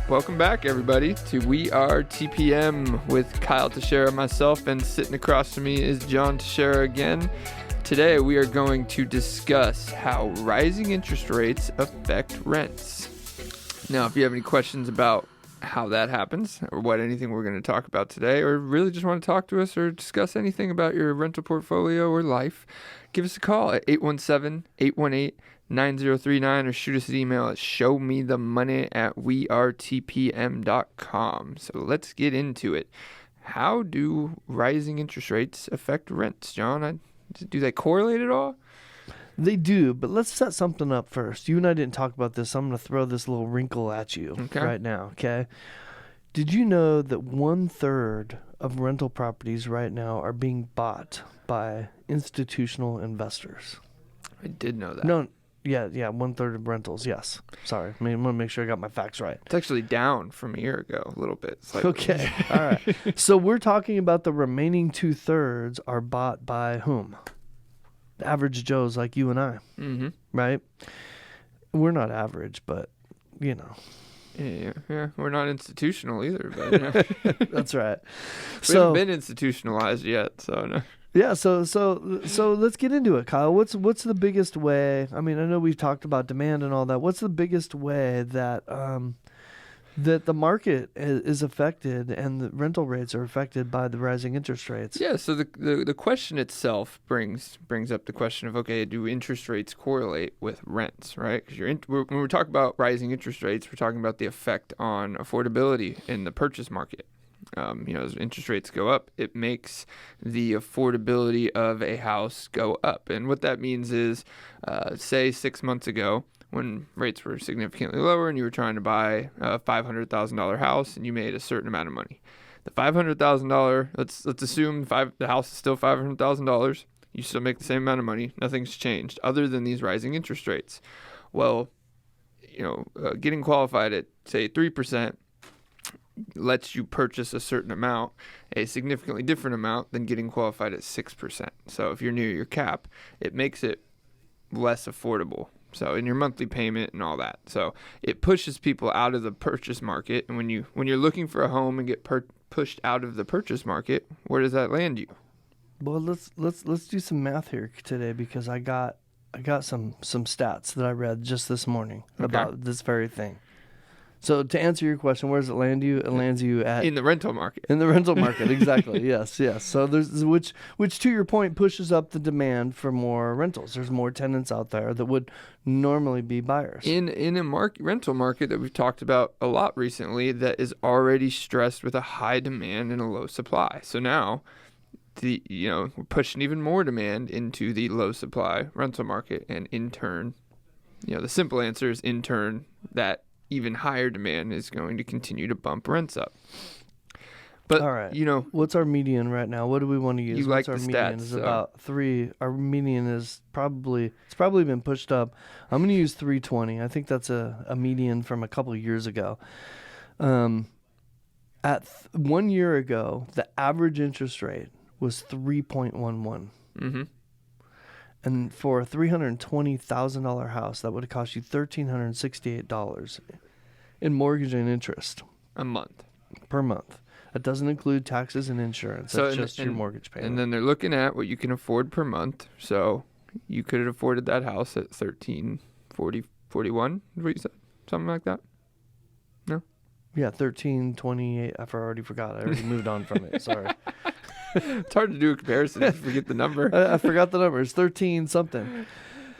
Welcome back, everybody, to We Are TPM with Kyle Teixeira, myself, and sitting across from me is John Teixeira again. Today, we are going to discuss how rising interest rates affect rents. Now, if you have any questions about how that happens or what anything we're going to talk about today, or really just want to talk to us or discuss anything about your rental portfolio or life, give us a call at 817-818-9039 or shoot us an email at showmethemoney@weartpm.com. So let's get into it. How do rising interest rates affect rents, John? Do they correlate at all? They do, but let's set something up first. You and I didn't talk about this, so I'm going to throw this little wrinkle at you right now, okay? Did you know that 1/3 of rental properties right now are being bought by institutional investors? I did know that. No, yeah, 1/3 of rentals, yes. Sorry, I want to make sure I got my facts right. It's actually down from a year ago a little bit. Okay, all right. So we're talking about the remaining 2/3 are bought by whom? Average Joes like you and I, right? We're not average, but, you know. Yeah, we're not institutional either, but That's right. We haven't been institutionalized yet, so no. Yeah, so let's get into it, Kyle. What's the biggest way? I mean, I know we've talked about demand and all that. What's the biggest way that that the market is affected and the rental rates are affected by the rising interest rates? Yeah, so the question itself brings up the question of, okay, do interest rates correlate with rents, right? Because when we're talking about rising interest rates, we're talking about the effect on affordability in the purchase market. As interest rates go up, it makes the affordability of a house go up. And what that means is, say 6 months ago, when rates were significantly lower and you were trying to buy a $500,000 house and you made a certain amount of money. The $500,000, let's assume the house is still $500,000. You still make the same amount of money. Nothing's changed other than these rising interest rates. Well, getting qualified at, say, 3% lets you purchase a certain amount, a significantly different amount than getting qualified at 6%. So if you're near your cap, it makes it less affordable. So in your monthly payment and all that. So it pushes people out of the purchase market. And when you're looking for a home and get pushed out of the purchase market, where does that land you? Well, let's do some math here today, because I got some stats that I read just this morning about this very thing. So to answer your question, where does it land you? It lands you in the rental market. In the rental market, exactly. Yes. So there's which to your point pushes up the demand for more rentals. There's more tenants out there that would normally be buyers. In a rental market that we've talked about a lot recently that is already stressed with a high demand and a low supply. So now we're pushing even more demand into the low supply rental market, and in turn, the simple answer is in turn that even higher demand is going to continue to bump rents up. But, all right. What's our median right now? What do we want to use? You What's like our the median? stats, Is about 3. Our median is probably been pushed up. I'm going to use 320. I think that's a median from a couple of years ago. 1 year ago, the average interest rate was 3.11. Mm-hmm. And for a $320,000 house, that would have cost you $1,368 in mortgage and interest. Per month. That doesn't include taxes and insurance. That's just your mortgage payment. And then they're looking at what you can afford per month. So you could have afforded that house at $1,341, what you said? Something like that? No? Yeah, $1,328. I already forgot. I already moved on from it. Sorry. It's hard to do a comparison if you forget the number. I forgot the number. It's 13 something.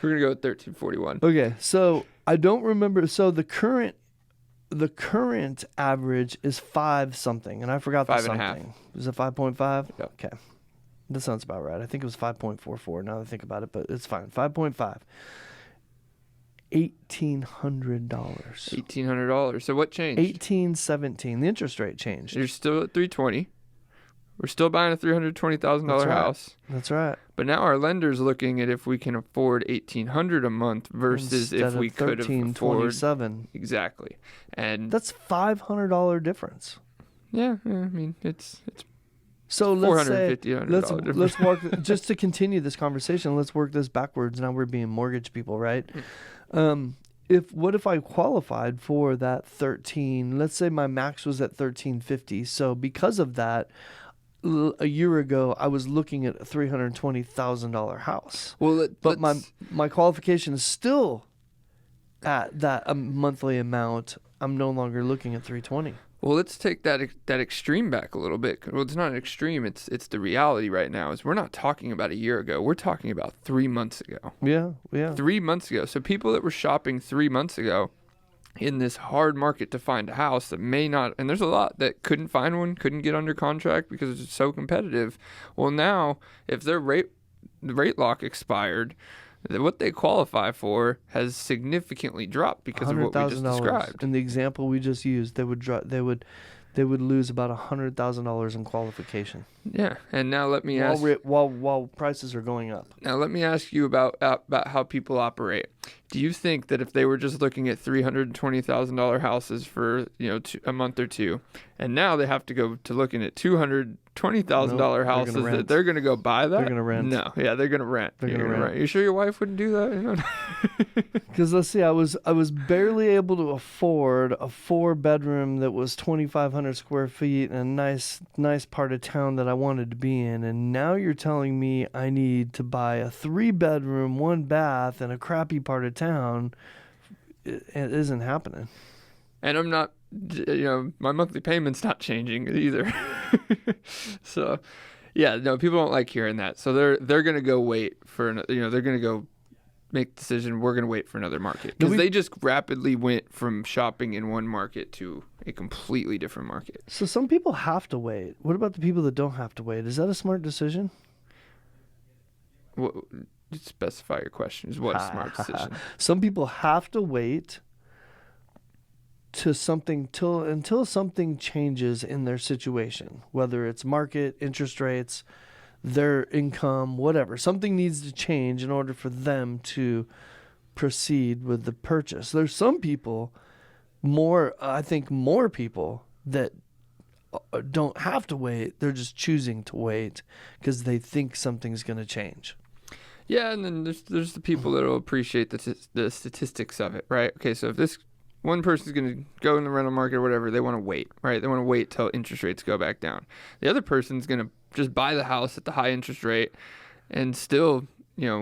We're going to go with 1341. Okay, so I don't remember. So the current average is 5 something, and I forgot the something. 5.5. Is it 5.5? Yep. Okay. That sounds about right. I think it was 5.44 now that I think about it, but it's fine. 5.5. $1,800. $1,800. So what changed? $1,817. The interest rate changed. You're still at 320. We're still buying a $320,000 house. That's right. But now our lender's looking at if we can afford $1,800 a month versus instead if we could have afforded $1,327. Exactly, and that's $500 difference. Yeah, I mean it's so let's say $450. let's work just to continue this conversation. Let's work this backwards. Now we're being mortgage people, right? what if I qualified for that 13? Let's say my max was at 1350. So because of that, a year ago I was looking at a $320,000 house. Well, but my qualification is still at that monthly amount. I'm no longer looking at 320. Well, let's take that extreme back a little bit. Well, it's not an extreme. It's the reality right now. Is we're not talking about a year ago. We're talking about 3 months ago. Yeah. 3 months ago. So people that were shopping 3 months ago in this hard market to find a house that may not, and there's a lot that couldn't find one, couldn't get under contract because it's so competitive. Well, now if their rate lock expired, what they qualify for has significantly dropped because of what we just described. In the example we just used, they would lose about $100,000 in qualification. Yeah, and now let me ask while prices are going up. Now let me ask you about how people operate. Do you think that if they were just looking at $320,000 houses for a month or two, and now they have to go to looking at $220,000 houses, that they're going to go buy that? They're going to rent. No, yeah, they're going to rent. They're going to rent. You sure your wife wouldn't do that? Because let's see, I was barely able to afford a 4-bedroom that was 2,500 square feet in a nice part of town that I wanted to be in, and now you're telling me I need to buy a 3-bedroom, 1-bath in a crappy part of town. It isn't happening. And I'm not, my monthly payment's not changing either. So, yeah, no, people don't like hearing that. So they're gonna go wait for, they're gonna go make the decision. We're gonna wait for another market because they just rapidly went from shopping in one market to a completely different market. So some people have to wait. What about the people that don't have to wait? Is that a smart decision? What, specify your question. Is what a smart decision? Some people have to wait to until something changes in their situation, whether it's market, interest rates, their income, whatever. Something needs to change in order for them to proceed with the purchase. There's some people, I think more people that don't have to wait. They're just choosing to wait because they think something's going to change. Yeah, and then there's the people that will appreciate the statistics of it, right? Okay, so if this one person's going to go in the rental market or whatever, they want to wait, right? They want to wait till interest rates go back down. The other person's going to just buy the house at the high interest rate and still,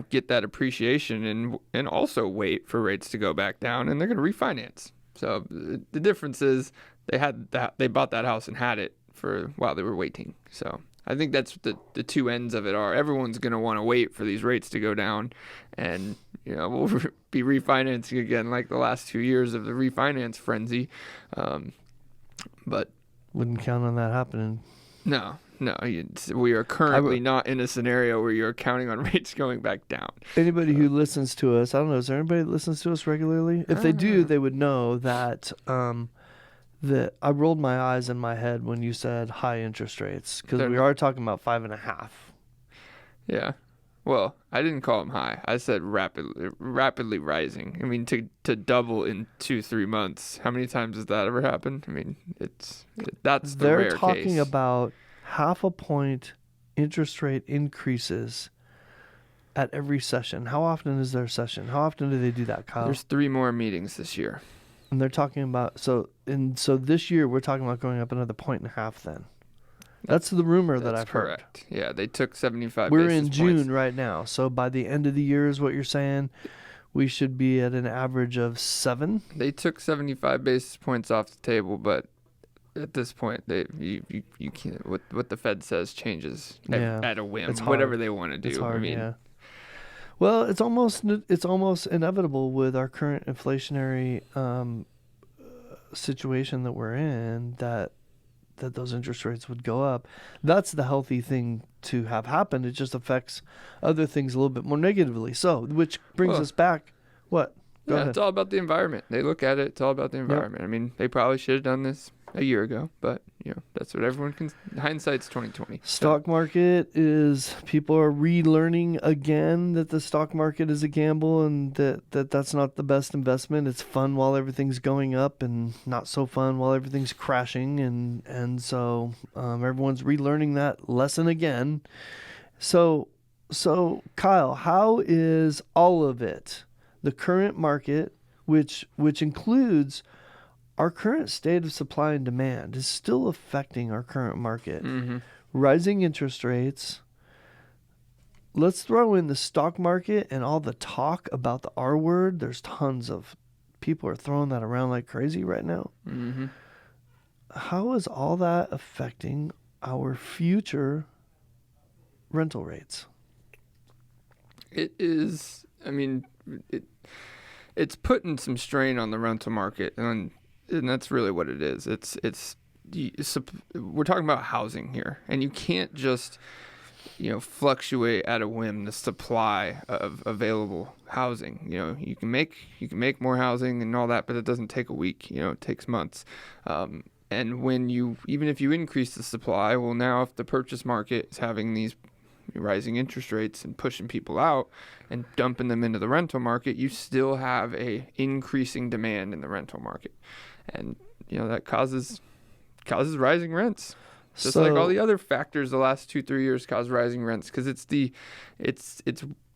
get that appreciation and also wait for rates to go back down, and they're going to refinance. So the difference is they bought that house and had it for while they were waiting. So I think that's the two ends of it are. Everyone's going to want to wait for these rates to go down, and we'll be refinancing again like the last 2 years of the refinance frenzy. But wouldn't count on that happening. No, we are currently not in a scenario where you're counting on rates going back down. Anybody who listens to us, I don't know, is there anybody that listens to us regularly? If they do, they would know that that I rolled my eyes in my head when you said high interest rates, because we are talking about 5.5. Yeah. Well, I didn't call them high. I said rapidly rising. I mean, to double in 2-3 months. How many times has that ever happened? I mean, that's the rare case. They're talking about 0.5 point interest rate increases at every session. How often is their session? How often do they do that, Kyle? There's 3 more meetings this year. And they're talking about so this year we're talking about going up another 1.5 then. That's the rumor that I've heard. Correct. Yeah, they took 75 We're basis in points. June right now. So by the end of the year is what you're saying, we should be at an average of 7. They took 75 basis points off the table, but at this point, you can't. What the Fed says changes at a whim. Whatever they want to do. It's hard, yeah. Well, it's almost inevitable with our current inflationary situation that we're in that those interest rates would go up. That's the healthy thing to have happen. It just affects other things a little bit more negatively. So, which brings us back. What? Go ahead. It's all about the environment. They look at it. It's all about the environment. Yep. I mean, they probably should have done this a year ago, but that's what everyone can. Hindsight's 20/20. Stock market is, people are relearning again that the stock market is a gamble and that's not the best investment. It's fun while everything's going up and not so fun while everything's crashing, and so everyone's relearning that lesson again. So Kyle, how is all of it? The current market which includes our current state of supply and demand, is still affecting our current market. Mm-hmm. Rising interest rates. Let's throw in the stock market and all the talk about the R word. There's tons of people are throwing that around like crazy right now. Mm-hmm. How is all that affecting our future rental rates? It is. I mean, it's putting some strain on the rental market, and that's really what it is. We're talking about housing here, and you can't just fluctuate at a whim the supply of available housing. You can make more housing and all that, but it doesn't take a week. It takes months. And even if you increase the supply, well, now if the purchase market is having these rising interest rates and pushing people out and dumping them into the rental market, you still have a increasing demand in the rental market, and that causes rising rents. Just like all the other factors the last 2-3 years cause rising rents, because it's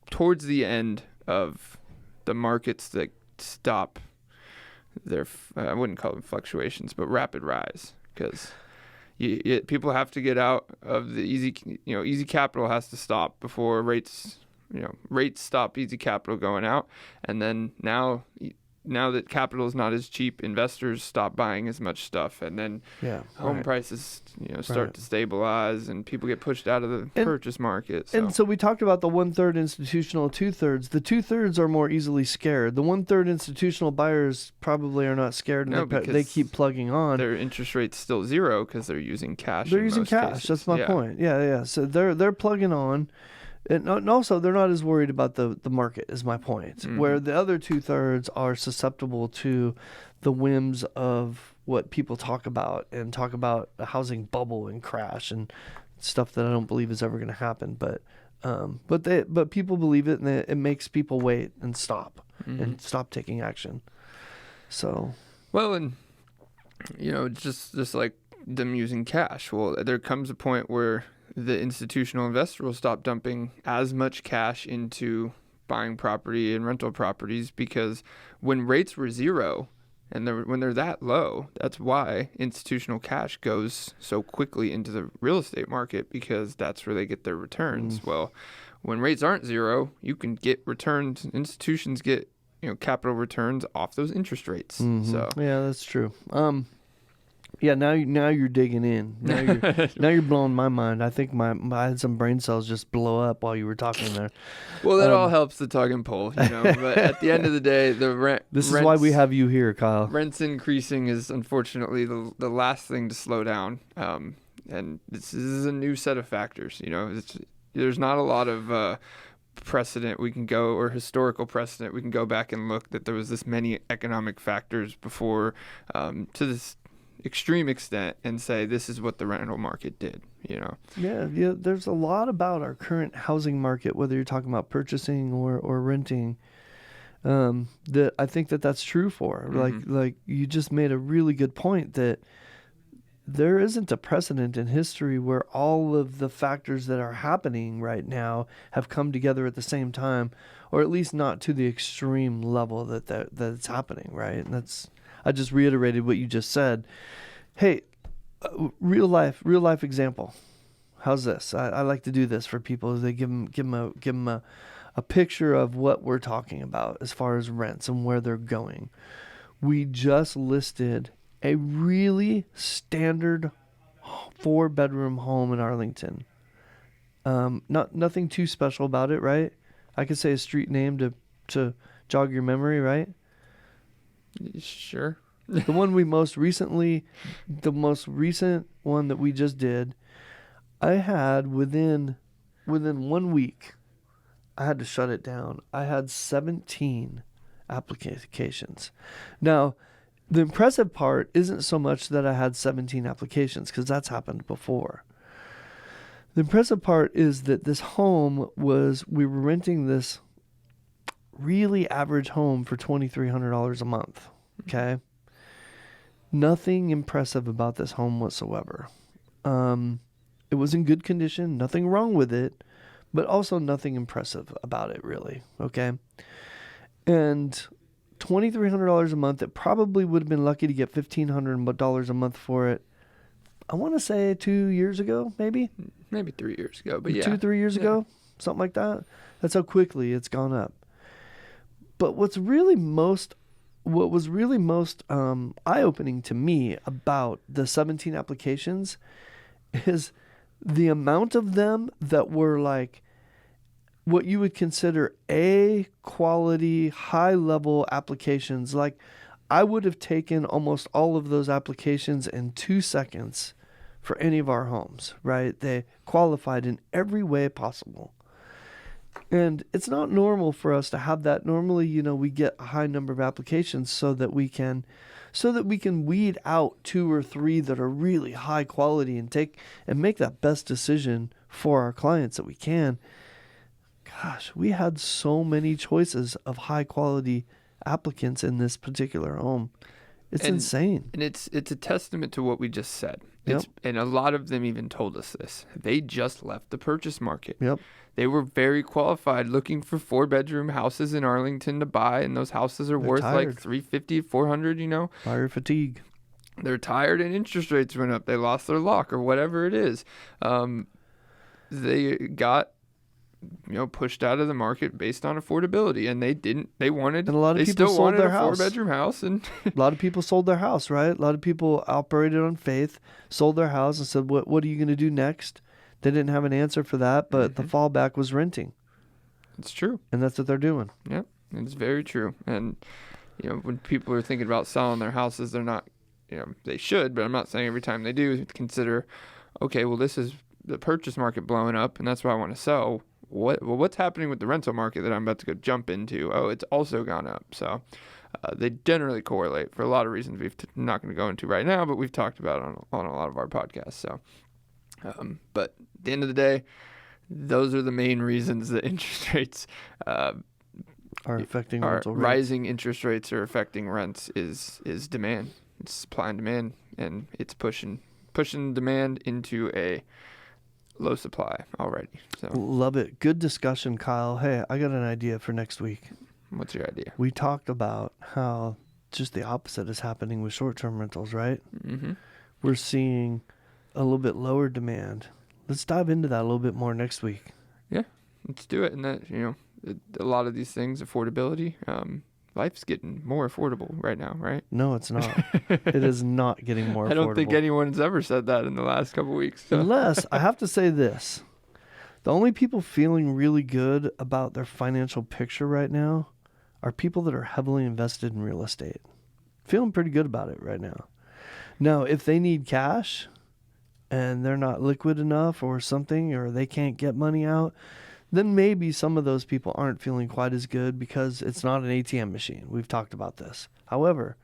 towards the end of the markets that stop their, I wouldn't call them fluctuations, but rapid rise, because people have to get out of the easy capital has to stop before rates stop easy capital going out. And then now that capital is not as cheap, investors stop buying as much stuff, and then home prices start to stabilize, and people get pushed out of the purchase market. And so we talked about the 1/3 institutional, 2/3. The 2/3 are more easily scared. The 1/3 institutional buyers probably are not scared, and they keep plugging on. Their interest rate's still zero because they're using cash. They're using cash. Cases. That's my point. Yeah. So they're plugging on. And also, they're not as worried about the market, is my point. Mm-hmm. Where the other 2/3 are susceptible to the whims of what people talk about a housing bubble and crash and stuff that I don't believe is ever going to happen. But people believe it, and it makes people wait and stop and stop taking action. So, well, and just like them using cash. Well, there comes a point where the institutional investor will stop dumping as much cash into buying property and rental properties, because when rates were zero and when they're that low, that's why institutional cash goes so quickly into the real estate market, because that's where they get their returns. Well, when rates aren't zero, you can get returns. Institutions get capital returns off those interest rates. So yeah, that's true. Yeah, now you're digging in. Now you're blowing my mind. I think I had some brain cells just blow up while you were talking there. Well, that all helps the tug and pull, But at the end of the day, This is why we have you here, Kyle. Rents increasing is unfortunately the last thing to slow down. And this is a new set of factors. There's not a lot of precedent we can go, or historical precedent we can go back and look that there was this many economic factors before to this extreme extent and say this is what the rental market did. Yeah, there's a lot about our current housing market, whether you're talking about purchasing or renting, that I think that's true for. Like you just made a really good point that there isn't a precedent in history where all of the factors that are happening right now have come together at the same time, or at least not to the extreme level that it's happening, right? And I just reiterated what you just said. Hey, real life example. How's this? I like to do this for people. They give them a picture of what we're talking about as far as rents and where they're going. We just listed a really standard 4-bedroom home in Arlington. Nothing too special about it, right? I could say a street name to jog your memory, right? Sure. The most recent one that we just did, I had within 1 week, I had to shut it down. I had 17 applications. Now, the impressive part isn't so much that I had 17 applications, because that's happened before. The impressive part is that this home we were renting this really average home for $2,300 a month. Okay. Nothing impressive about this home whatsoever. It was in good condition, nothing wrong with it, but also nothing impressive about it, really. Okay. And $2,300 a month. It probably would have been lucky to get $1,500 a month for it. I want to say 2 years ago, maybe 3 years ago, but 3 years ago, something like that. That's how quickly it's gone up. But what was really most eye-opening to me about the 17 applications is the amount of them that were like what you would consider A quality, high-level applications. Like, I would have taken almost all of those applications in 2 seconds for any of our homes, right? They qualified in every way possible. And it's not normal for us to have that. Normally, we get a high number of applications so that we can weed out 2 or 3 that are really high quality and make that best decision for our clients that we can. Gosh, we had so many choices of high quality applicants in this particular home. It's insane. And it's a testament to what we just said. And a lot of them even told us this. They just left the purchase market. Yep. They were very qualified looking for 4-bedroom houses in Arlington to buy, and those houses are worth tired. like $350, $400, Buyer fatigue. They're tired and interest rates went up. They lost their lock or whatever it is. They got pushed out of the market based on affordability, and And a lot of people sold their house. 4-bedroom house, and a lot of people sold their house, right? A lot of people operated on faith, sold their house, and said, "What are you going to do next?" They didn't have an answer for that, but the fallback was renting. It's true, and that's what they're doing. Yeah, it's very true. And when people are thinking about selling their houses, they're not, they should, but I'm not saying every time they do, consider, okay, well, this is the purchase market blowing up, and that's why I want to sell. What's happening with the rental market that I'm about to go jump into? Oh, it's also gone up. So they generally correlate for a lot of reasons we're not going to go into right now, but we've talked about on a lot of our podcasts. So, but at the end of the day, those are the main reasons that interest rates are affecting rental rates. Rising interest rates are affecting rents is demand. It's supply and demand, and it's pushing demand into a low supply already. So love it. Good discussion, Kyle. Hey, I got an idea for next week. What's your idea? We talked about how just the opposite is happening with short-term rentals, right? Mm-hmm. We're seeing a little bit lower demand. Let's dive into that a little bit more next week. Yeah, let's do it. And that, a lot of these things, affordability, life's getting more affordable right now, right? No, it's not. It is not getting more affordable. I don't think anyone's ever said that in the last couple of weeks. So. Unless, I have to say this. The only people feeling really good about their financial picture right now are people that are heavily invested in real estate. Feeling pretty good about it right now. Now, if they need cash and they're not liquid enough or something, or they can't get money out, then maybe some of those people aren't feeling quite as good because it's not an ATM machine. We've talked about this. However,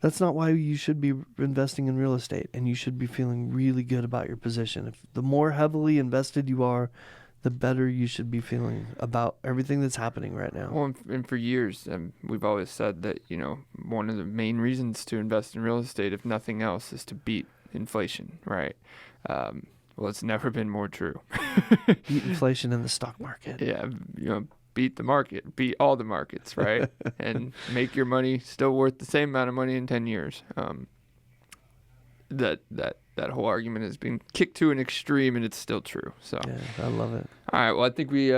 that's not why you should be investing in real estate, and you should be feeling really good about your position. If the more heavily invested you are, the better you should be feeling about everything that's happening right now. Well, and for years, we've always said that, one of the main reasons to invest in real estate, if nothing else, is to beat inflation, right? Well, it's never been more true. Beat inflation in the stock market. Yeah, beat the market, beat all the markets, right? And make your money still worth the same amount of money in 10 years. That whole argument has been kicked to an extreme, and it's still true. So yeah, I love it. All right, well, I think we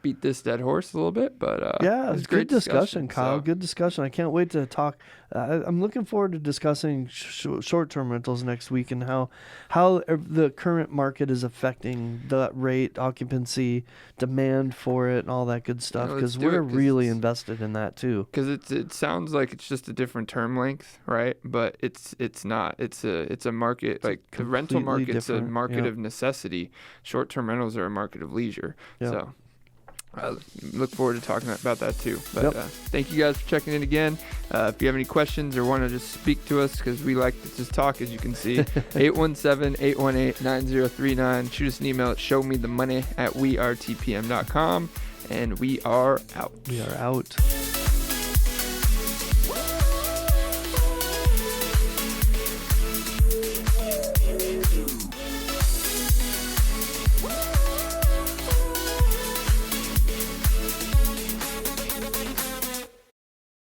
beat this dead horse a little bit, but yeah, it was good discussion, Kyle. So. Good discussion. I can't wait to talk. I'm looking forward to discussing short-term rentals next week and how the current market is affecting the rate, occupancy, demand for it, and all that good stuff. Because we're really invested in that too. Because it sounds like it's just a different term length, right? But it's not. It's a market, like the rental market's a market of necessity. Short-term rentals are a market of leisure. Yep. So. I look forward to talking about that too. But thank you guys for checking in again. If you have any questions or want to just speak to us, because we like to just talk, as you can see, 817-818-9039. Shoot us an email at showmethemoney@wearetpm.com. And we are out. We are out.